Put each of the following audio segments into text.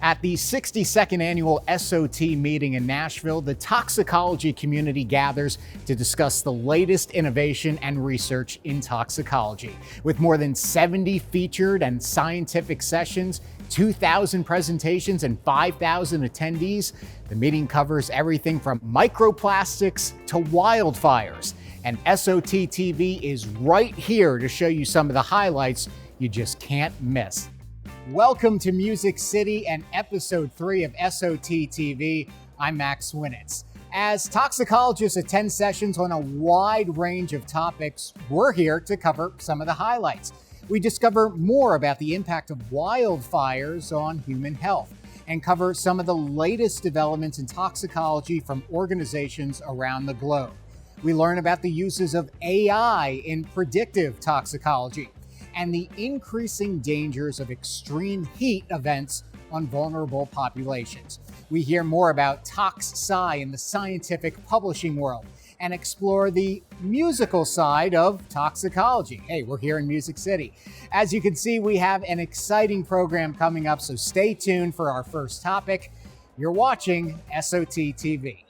At the 62nd annual SOT meeting in Nashville, the toxicology community gathers to discuss the latest innovation and research in toxicology. With more than 70 featured and scientific sessions, 2,000 presentations, and 5,000 attendees, the meeting covers everything from microplastics to wildfires. And SOT TV is right here to show you some of the highlights you just can't miss. Welcome to Music City and episode 3 of SOT TV. I'm Max Winitz. As toxicologists attend sessions on a wide range of topics, we're here to cover some of the highlights. We discover more about the impact of wildfires on human health and cover some of the latest developments in toxicology from organizations around the globe. We learn about the uses of AI in predictive toxicology and the increasing dangers of extreme heat events on vulnerable populations. We hear more about ToxSci in the scientific publishing world and explore the musical side of toxicology. Hey, we're here in Music City. As you can see, we have an exciting program coming up, so stay tuned for our first topic. You're watching SOT TV.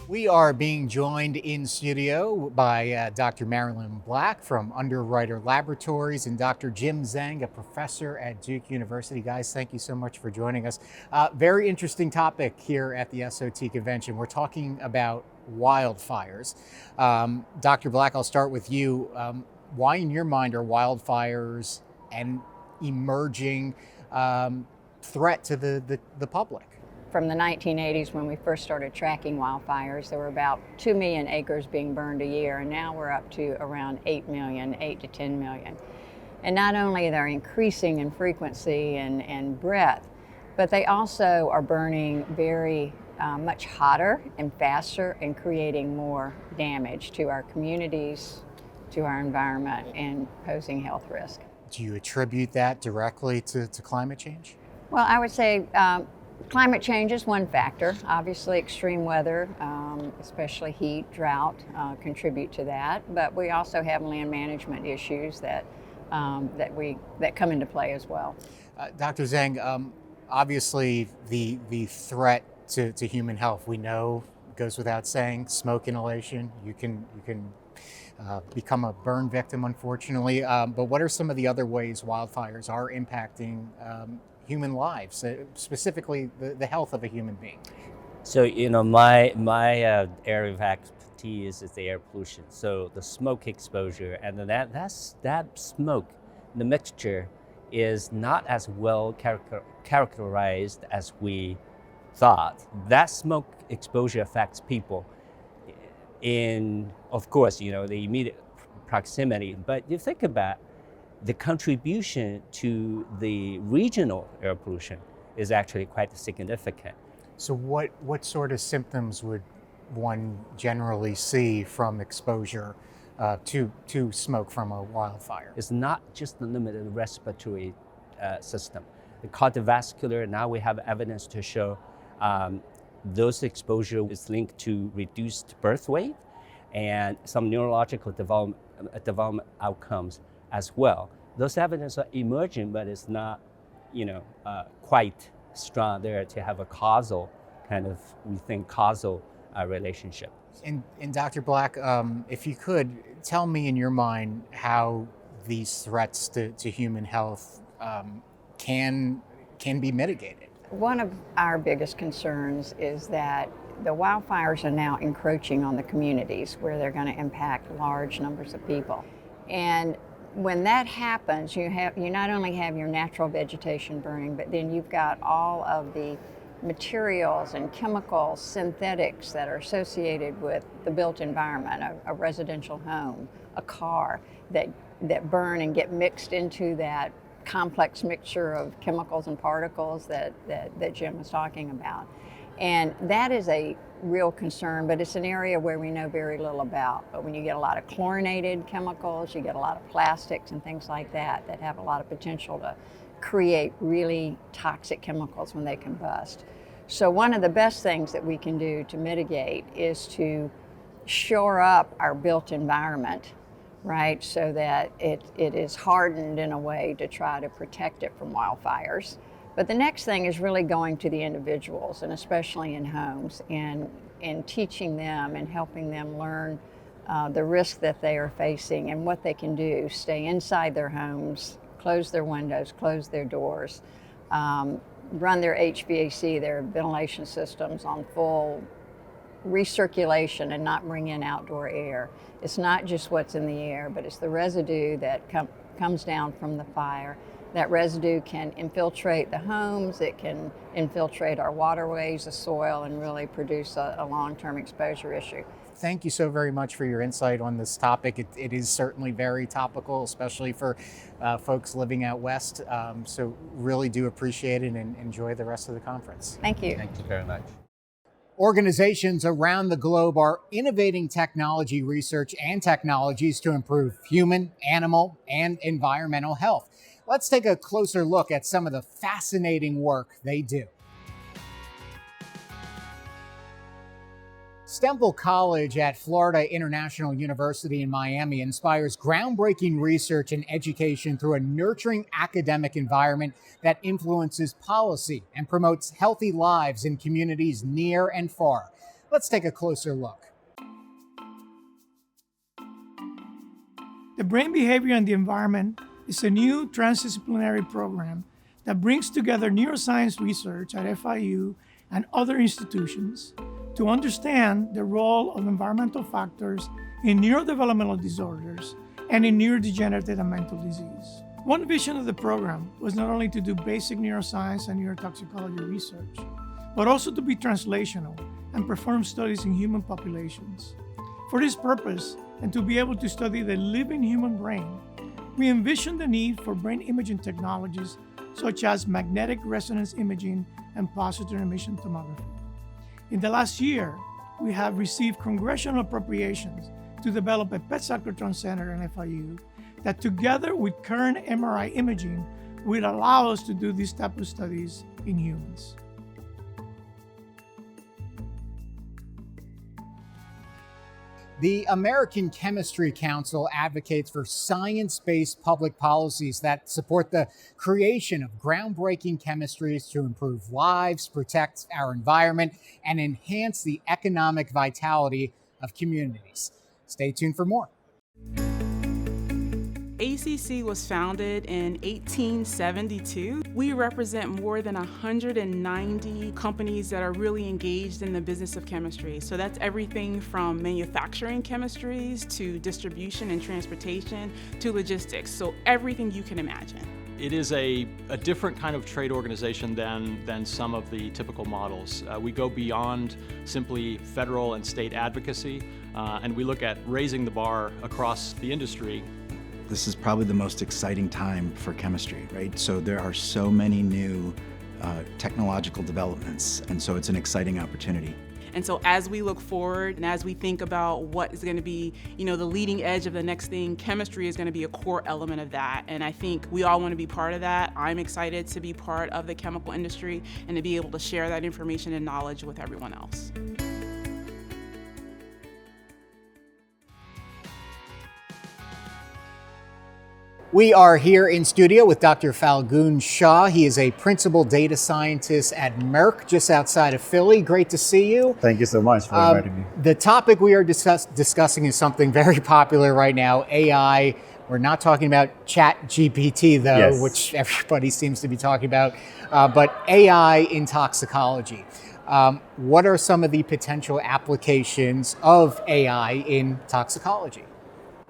We are being joined in studio by Dr. Marilyn Black from Underwriter Laboratories and Dr. Jim Zhang, a professor at Duke University. Guys, thank you so much for joining us. Very interesting topic here at the SOT convention. We're talking about wildfires. Dr. Black, I'll start with you. Why in your mind are wildfires an emerging threat to the public? From the 1980s, when we first started tracking wildfires, there were about 2 million acres being burned a year, and now we're up to around 8 to 10 million. And not only are they increasing in frequency and breadth, but they also are burning very much hotter and faster and creating more damage to our communities, to our environment, and posing health risk. Do you attribute that directly to climate change? Well, I would say climate change is one factor. Obviously, extreme weather, especially heat, drought, contribute to that. But we also have land management issues that come into play as well. Dr. Zhang, obviously the threat to human health, we know, goes without saying. Smoke inhalation, you can become a burn victim, unfortunately. But what are some of the other ways wildfires are impacting human lives, specifically the health of a human being? So, my area of expertise is the air pollution. So the smoke exposure, and that smoke, the mixture is not as well characterized as we thought. That smoke exposure affects people in, of course, the immediate proximity. But you think about the contribution to the regional air pollution is actually quite significant. So what sort of symptoms would one generally see from exposure to smoke from a wildfire? It's not just the limited respiratory system. The cardiovascular, now we have evidence to show those exposure is linked to reduced birth weight and some neurological development outcomes as well. Those evidence are emerging, but it's not, quite strong there to have a causal relationship. And Dr. Black, if you could tell me in your mind how these threats to human health can be mitigated. One of our biggest concerns is that the wildfires are now encroaching on the communities where they're going to impact large numbers of people. And when that happens, you not only have your natural vegetation burning, but then you've got all of the materials and chemicals, synthetics that are associated with the built environment, a residential home, a car, that burn and get mixed into that complex mixture of chemicals and particles that Jim was talking about. And that is a real concern, but it's an area where we know very little about. But when you get a lot of chlorinated chemicals, you get a lot of plastics and things like that have a lot of potential to create really toxic chemicals when they combust. So one of the best things that we can do to mitigate is to shore up our built environment right? So that it is hardened in a way to try to protect it from wildfires. But the next thing is really going to the individuals, and especially in homes, and teaching them and helping them learn the risk that they are facing and what they can do. Stay inside their homes, close their windows, close their doors, run their HVAC, their ventilation systems on full recirculation and not bring in outdoor air. It's not just what's in the air, but it's the residue that comes down from the fire. That residue can infiltrate the homes, it can infiltrate our waterways, the soil, and really produce a long-term exposure issue. Thank you so very much for your insight on this topic. It is certainly very topical, especially for folks living out west. So really do appreciate it and enjoy the rest of the conference. Thank you. Thank you very much. Organizations around the globe are innovating technology research and technologies to improve human, animal, and environmental health. Let's take a closer look at some of the fascinating work they do. Stempel College at Florida International University in Miami inspires groundbreaking research and education through a nurturing academic environment that influences policy and promotes healthy lives in communities near and far. Let's take a closer look. The Brain Behavior and the Environment is a new transdisciplinary program that brings together neuroscience research at FIU and other institutions to understand the role of environmental factors in neurodevelopmental disorders and in neurodegenerative and mental disease. One vision of the program was not only to do basic neuroscience and neurotoxicology research, but also to be translational and perform studies in human populations. For this purpose, and to be able to study the living human brain, we envisioned the need for brain imaging technologies such as magnetic resonance imaging and positron emission tomography. In the last year, we have received congressional appropriations to develop a PET cyclotron center in FIU that, together with current MRI imaging, will allow us to do these type of studies in humans. The American Chemistry Council advocates for science-based public policies that support the creation of groundbreaking chemistries to improve lives, protect our environment, and enhance the economic vitality of communities. Stay tuned for more. ACC was founded in 1872. We represent more than 190 companies that are really engaged in the business of chemistry. So that's everything from manufacturing chemistries to distribution and transportation to logistics. So everything you can imagine. It is a different kind of trade organization than some of the typical models. We go beyond simply federal and state advocacy, and we look at raising the bar across the industry. This is probably the most exciting time for chemistry, right? So there are so many new technological developments, and so it's an exciting opportunity. And so as we look forward and as we think about what is going to be, the leading edge of the next thing, chemistry is going to be a core element of that. And I think we all want to be part of that. I'm excited to be part of the chemical industry and to be able to share that information and knowledge with everyone else. We are here in studio with Dr. Falgun Shah. He is a principal data scientist at Merck, just outside of Philly. Great to see you. Thank you so much for inviting me. The topic we are discussing is something very popular right now, AI. We're not talking about ChatGPT, though, Yes. which everybody seems to be talking about, but AI in toxicology. What are some of the potential applications of AI in toxicology?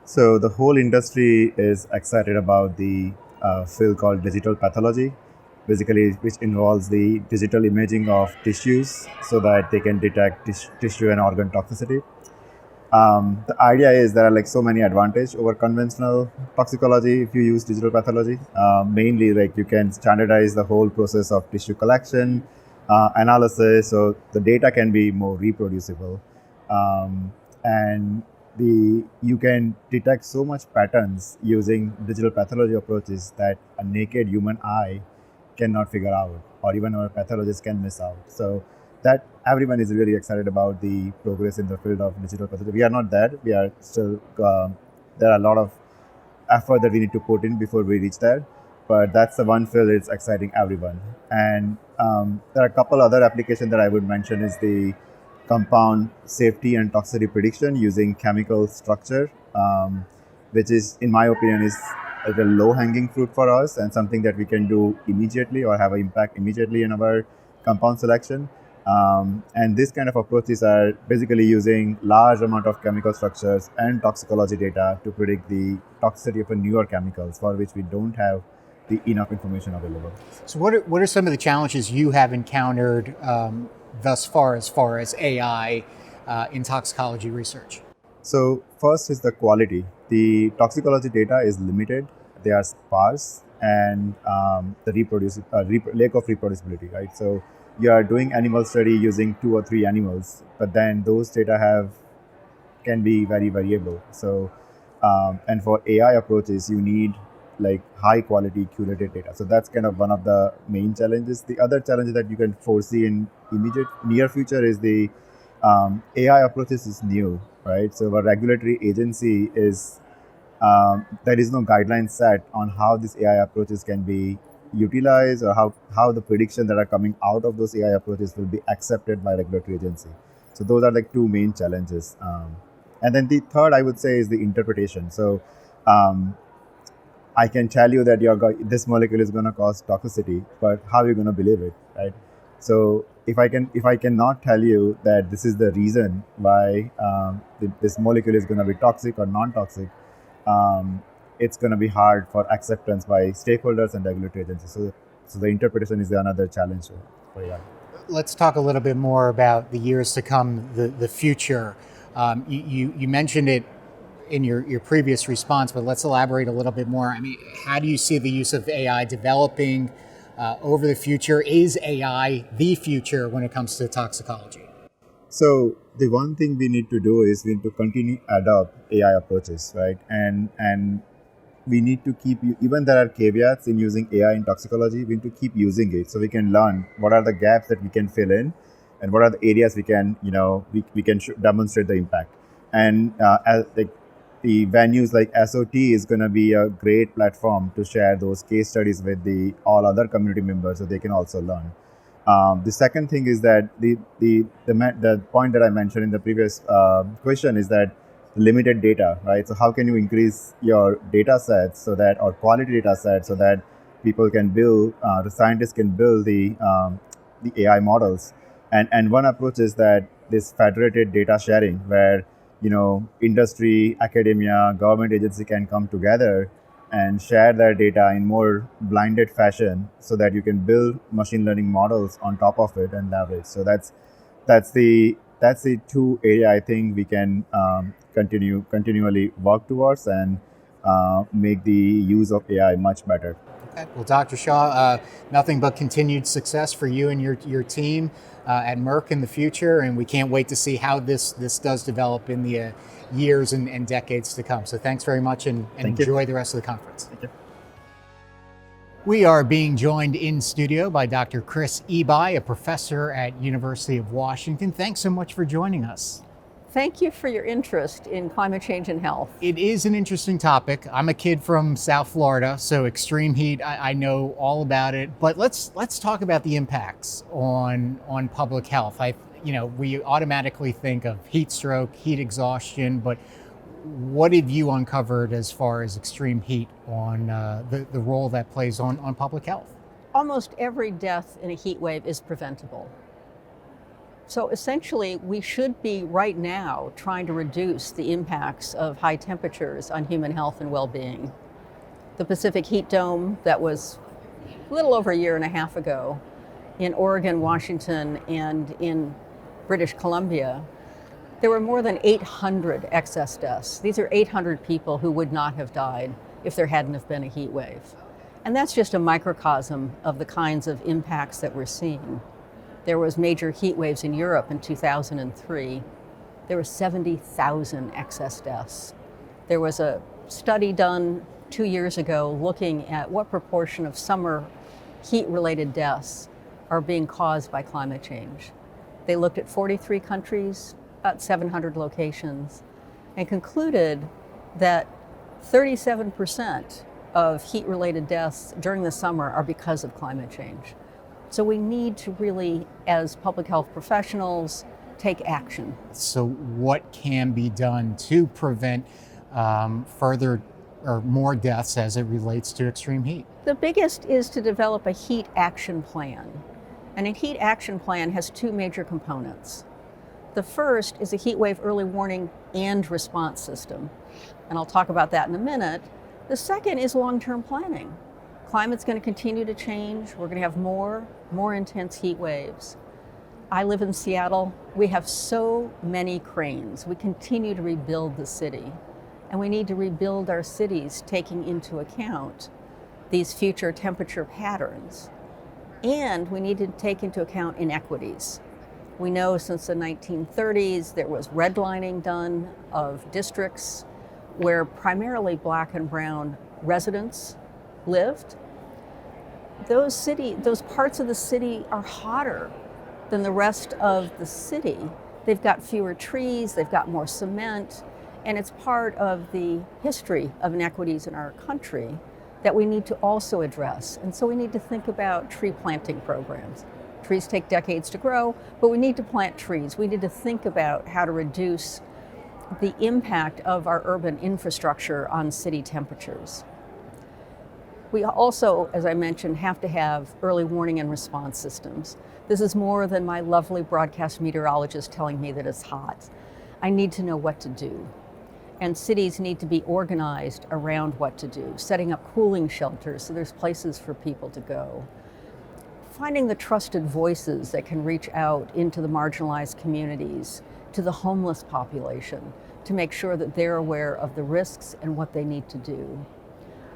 So the whole industry is excited about the field called digital pathology, basically which involves the digital imaging of tissues so that they can detect tissue and organ toxicity. The idea is there are so many advantages over conventional toxicology if you use digital pathology. Mainly you can standardize the whole process of tissue collection, analysis, so the data can be more reproducible. And you can detect so much patterns using digital pathology approaches that a naked human eye cannot figure out, or even our pathologists can miss out. So that everyone is really excited about the progress in the field of digital pathology. We are not there. We are still there are a lot of effort that we need to put in before we reach there. But that's the one field that's exciting everyone. And there are a couple other applications that I would mention is the compound safety and toxicity prediction using chemical structure, which is, in my opinion, is like a low-hanging fruit for us and something that we can do immediately or have an impact immediately in our compound selection. And this kind of approaches are basically using large amount of chemical structures and toxicology data to predict the toxicity of newer chemicals for which we don't have the enough information available. So what are some of the challenges you have encountered thus far as AI in toxicology research? So first is the quality. The toxicology data is limited, they are sparse, and the lack of reproducibility, right? So you are doing animal study using 2 or 3 animals, but then those data can be very variable. So and for AI approaches, you need like high quality curated data. So that's kind of one of the main challenges. The other challenge that you can foresee in immediate near future is the AI approaches is new, right? So our regulatory agency is there is no guideline set on how these AI approaches can be utilized or how the predictions that are coming out of those AI approaches will be accepted by regulatory agency. So those are like 2 main challenges. And then the third I would say is the interpretation. So I can tell you that this molecule is going to cause toxicity, but how are you going to believe it, right? So if I cannot tell you that this is the reason why this molecule is going to be toxic or non-toxic, it's going to be hard for acceptance by stakeholders and regulatory agencies. So the interpretation is another challenge for AI. Let's talk a little bit more about the years to come, the future. You mentioned it in your previous response, but let's elaborate a little bit more. I mean, how do you see the use of AI developing over the future? Is AI the future when it comes to toxicology? So the one thing we need to do is we need to continue adopt AI approaches, right? And we need to keep, even there are caveats in using AI in toxicology, we need to keep using it so we can learn what are the gaps that we can fill in and what are the areas we can, we can demonstrate the impact. And the venues like SOT is going to be a great platform to share those case studies with the all other community members so they can also learn. The second thing is that the point that I mentioned in the previous question is that limited data, right? So how can you increase your data sets so that, or quality data sets so that people can build, the scientists can build the AI models. And one approach is that this federated data sharing where, industry, academia, government agency can come together and share their data in more blinded fashion so that you can build machine learning models on top of it and leverage. So that's the 2 area I think we can continually work towards and make the use of AI much better. Okay. Well, Dr. Shah, nothing but continued success for you and your team at Merck in the future, and we can't wait to see how this does develop in the years and decades to come. So thanks very much, and enjoy the rest of the conference. Thank you. We are being joined in studio by Dr. Chris Ebi, a professor at University of Washington. Thanks so much for joining us. Thank you for your interest in climate change and health. It is an interesting topic. I'm a kid from South Florida, so extreme heat, I know all about it. But let's talk about the impacts on public health. We automatically think of heat stroke, heat exhaustion, but what have you uncovered as far as extreme heat on the role that plays on public health? Almost every death in a heat wave is preventable. So essentially, we should be right now trying to reduce the impacts of high temperatures on human health and well-being. The Pacific Heat Dome that was a little over a year and a half ago in Oregon, Washington, and in British Columbia, there were more than 800 excess deaths. These are 800 people who would not have died if there hadn't have been a heat wave. And that's just a microcosm of the kinds of impacts that we're seeing. There was major heat waves in Europe in 2003. There were 70,000 excess deaths. There was a study done 2 years ago looking at what proportion of summer heat-related deaths are being caused by climate change. They looked at 43 countries, about 700 locations, and concluded that 37% of heat-related deaths during the summer are because of climate change. So we need to really, as public health professionals, take action. So what can be done to prevent further or more deaths as it relates to extreme heat? The biggest is to develop a heat action plan. And a heat action plan has two major components. The first is a heat wave early warning and response system. And I'll talk about that in a minute. The second is long-term planning. Climate's going to continue to change. We're going to have more intense heat waves. I live in Seattle. We have so many cranes. We continue to rebuild the city. And we need to rebuild our cities taking into account these future temperature patterns. And we need to take into account inequities. We know since the 1930s there was redlining done of districts where primarily Black and brown residents lived. Those parts of the city are hotter than the rest of the city. They've got fewer trees, they've got more cement, and it's part of the history of inequities in our country that we need to also address. And so we need to think about tree planting programs. Trees take decades to grow, but we need to plant trees. We need to think about how to reduce the impact of our urban infrastructure on city temperatures. We also, as I mentioned, have to have early warning and response systems. This is more than my lovely broadcast meteorologist telling me that it's hot. I need to know what to do. And cities need to be organized around what to do, setting up cooling shelters so there's places for people to go. Finding the trusted voices that can reach out into the marginalized communities, to the homeless population, to make sure that they're aware of the risks and what they need to do.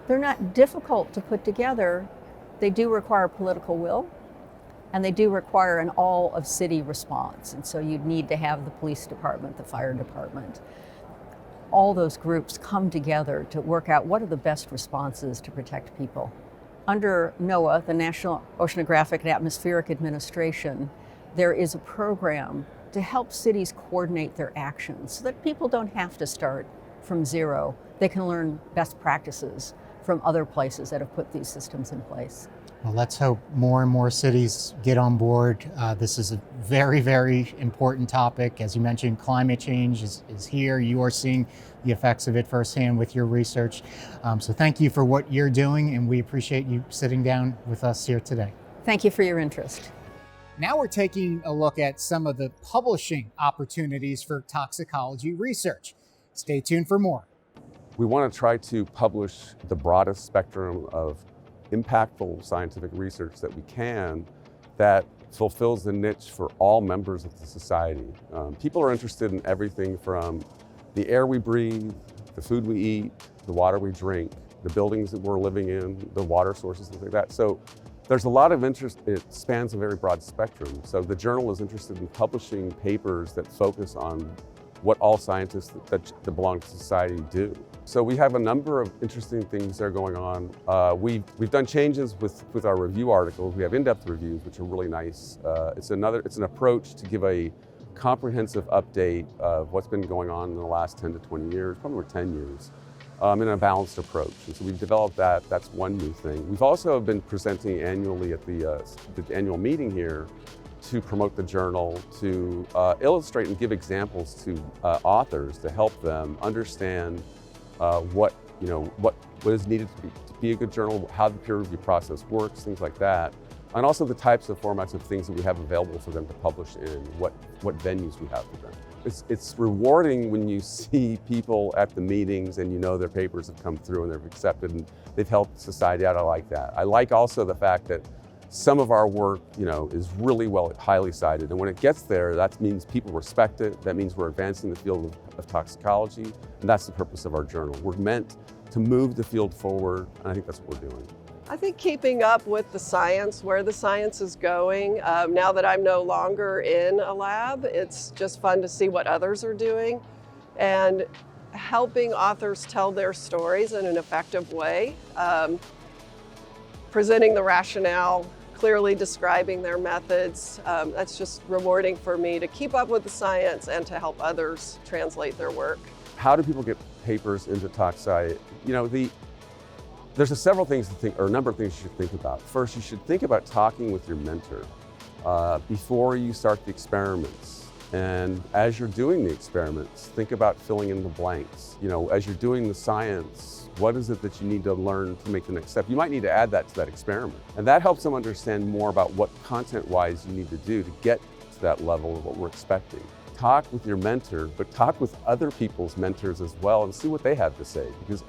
They're not difficult to put together. They do require political will, and they do require an all-of-city response. And so you'd need to have the police department, the fire department. All those groups come together to work out what are the best responses to protect people. Under NOAA, the National Oceanographic and Atmospheric Administration, there is a program to help cities coordinate their actions so that people don't have to start from zero. They can learn best practices from other places that have put these systems in place. Well, let's hope more and more cities get on board. This is a very, very important topic. As you mentioned, climate change is here. You are seeing the effects of it firsthand with your research. So thank you for what you're doing, and we appreciate you sitting down with us here today. Thank you for your interest. Now we're taking a look at some of the publishing opportunities for toxicology research. Stay tuned for more. We want to try to publish the broadest spectrum of impactful scientific research that we can that fulfills the niche for all members of the society. People are interested in everything from the air we breathe, the food we eat, the water we drink, the buildings that we're living in, the water sources, things like that. So there's a lot of interest. It spans a very broad spectrum. So the journal is interested in publishing papers that focus on what all scientists that belong to society do. So we have a number of interesting things that are going on. We've done changes with our review articles. We have in-depth reviews, which are really nice. It's an approach to give a comprehensive update of what's been going on in the last 10 to 20 years, probably more 10 years, in a balanced approach. And so we've developed that. That's one new thing. We've also been presenting annually at the annual meeting here to promote the journal, to illustrate and give examples to authors to help them understand what is needed to be a good journal, how the peer review process works, things like that, and also the types of formats of things that we have available for them to publish in, what venues we have for them. It's rewarding when you see people at the meetings and you know their papers have come through and they're accepted and they've helped society out. I like that. I like also the fact that some of our work, is really highly cited. And when it gets there, that means people respect it. That means we're advancing the field of toxicology. And that's the purpose of our journal. We're meant to move the field forward. And I think that's what we're doing. I think keeping up with the science, where the science is going. Now that I'm no longer in a lab, it's just fun to see what others are doing and helping authors tell their stories in an effective way. Presenting the rationale, clearly describing their methods. That's just rewarding for me to keep up with the science and to help others translate their work. How do people get papers into ToxSci, there's several things to think, or a number of things you should think about. First, you should think about talking with your mentor before you start the experiments. And as you're doing the experiments, think about filling in the blanks. As you're doing the science, what is it that you need to learn to make the next step? You might need to add that to that experiment. And that helps them understand more about what content-wise you need to do to get to that level of what we're expecting. Talk with your mentor, but talk with other people's mentors as well and see what they have to say. Because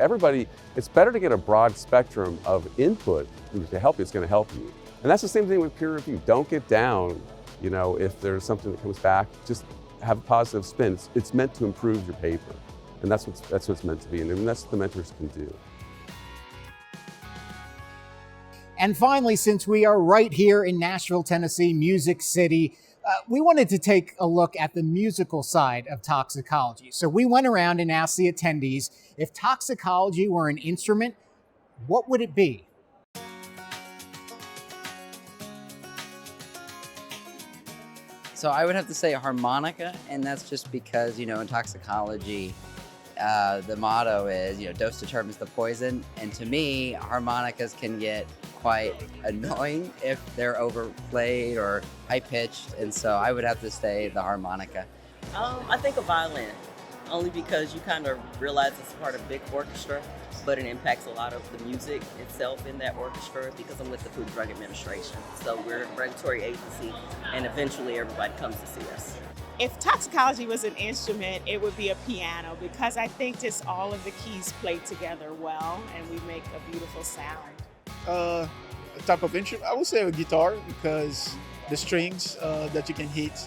it's better to get a broad spectrum of input to help you. It's going to help you. And that's the same thing with peer review. Don't get down, if there's something that comes back, just have a positive spin. It's meant to improve your paper. And that's what it's meant to be. And that's what the mentors can do. And finally, since we are right here in Nashville, Tennessee, Music City, we wanted to take a look at the musical side of toxicology. So we went around and asked the attendees, if toxicology were an instrument, what would it be? So I would have to say a harmonica, and that's just because, in toxicology, the motto is, dose determines the poison. And to me, harmonicas can get quite annoying if they're overplayed or high-pitched. And so I would have to say the harmonica. I think a violin, only because you kind of realize it's part of a big orchestra, but it impacts a lot of the music itself in that orchestra because I'm with the Food and Drug Administration. So we're a regulatory agency, and eventually everybody comes to see us. If toxicology was an instrument, it would be a piano, because I think just all of the keys play together well and we make a beautiful sound. A type of instrument, I would say a guitar, because the strings that you can hit,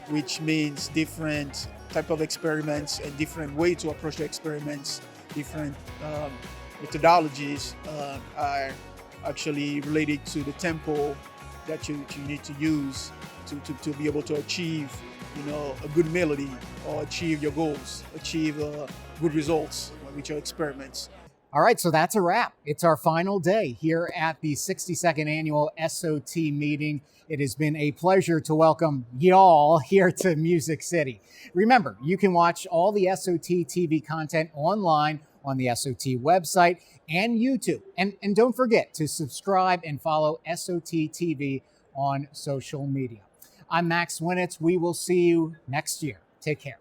which means different type of experiments and different way to approach the experiments, different methodologies are actually related to the tempo that you need to use to be able to achieve a good melody or achieve your goals, achieve good results with your experiments. All right, so that's a wrap. It's our final day here at the 62nd Annual SOT meeting. It has been a pleasure to welcome y'all here to Music City. Remember, you can watch all the SOT TV content online on the SOT website and YouTube. And don't forget to subscribe and follow SOT TV on social media. I'm Max Winitz. We will see you next year. Take care.